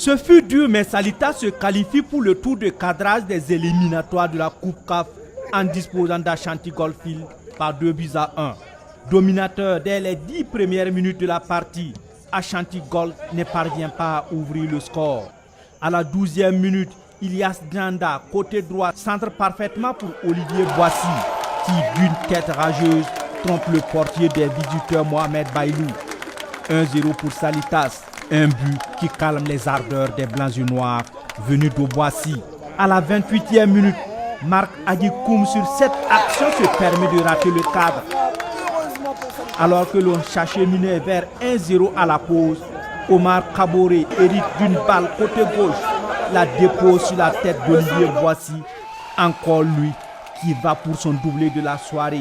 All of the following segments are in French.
Ce fut dur, mais Salitas se qualifie pour le tour de cadrage des éliminatoires de la Coupe CAF en disposant d'Ashanti Goldfield par 2-1. Dominateur dès les 10 premières minutes de la partie, Ashanti Gold ne parvient pas à ouvrir le score. À la 12e minute, Ilyas Djanda, côté droit, centre parfaitement pour Olivier Boissy, qui d'une tête rageuse trompe le portier des visiteurs Mohamed Bailou. 1-0 pour Salitas, un but qui calme les ardeurs des Blancs et Noirs venus d'Oboissy. À la 28e minute, Marc Agikoum sur cette action se permet de rater le cadre. Alors que l'on s'acheminait vers 1-0 à la pause, Omar Kaboré hérite d'une balle côté gauche, la dépose sur la tête d'Olivier Boissy. Encore lui qui va pour son doublé de la soirée.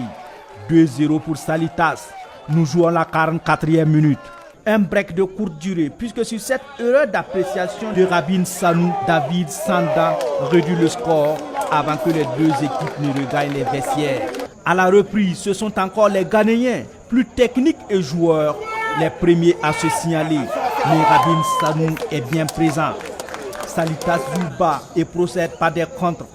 2-0 pour Salitas. Nous jouons la 44e minute. Un break de courte durée, puisque sur cette erreur d'appréciation de Rabin Sanou, David Sanda réduit le score avant que les deux équipes ne regagnent les vestiaires. À la reprise, ce sont encore les Ghanéens, plus techniques et joueurs, les premiers à se signaler. Mais Rabin Sanou est bien présent. Salitas joue bas et procède par des contres.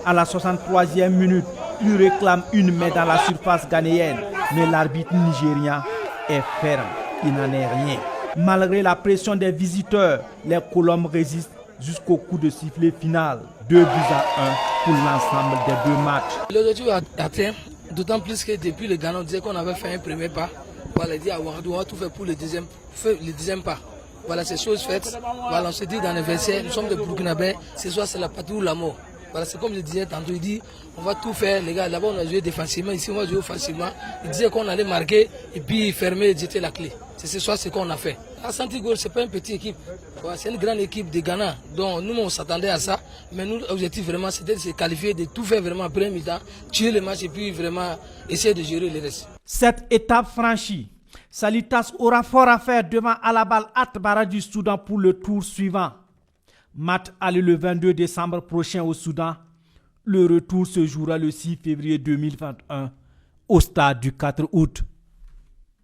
À la 63e minute, il réclame une main dans la surface ghanéenne, mais l'arbitre nigérien est ferme. Il n'en est rien. Malgré la pression des visiteurs, les Colombes résistent jusqu'au coup de sifflet final. 2-1 pour l'ensemble des deux matchs. L'objectif est atteint, d'autant plus que depuis le Ghana, on disait qu'on avait fait un premier pas. Voilà, dit à Ouagadou, on va tout faire pour le deuxième pas. Voilà, c'est chose faite. Voilà, on se dit dans les versets, nous sommes des Burkinabés, ce soir c'est la patrie ou la mort. Voilà, c'est comme je disais tantôt, il dit, on va tout faire, les gars, d'abord on a joué défensivement, ici on va jouer offensivement. Il disait qu'on allait marquer et puis fermer et jeter la clé. C'est ce soir ce qu'on a fait. Ashanti Gold, ce n'est pas une petite équipe, voilà, c'est une grande équipe de Ghana. Donc nous on s'attendait à ça, mais nous l'objectif vraiment c'était de se qualifier, de tout faire vraiment après mi-temps, tuer le match et puis vraiment essayer de gérer le reste. Cette étape franchie, Salitas aura fort à faire devant Alabal Atbara du Soudan pour le tour suivant. Match aller le 22 décembre prochain au Soudan. Le retour se jouera le 6 février 2021 au stade du 4 août.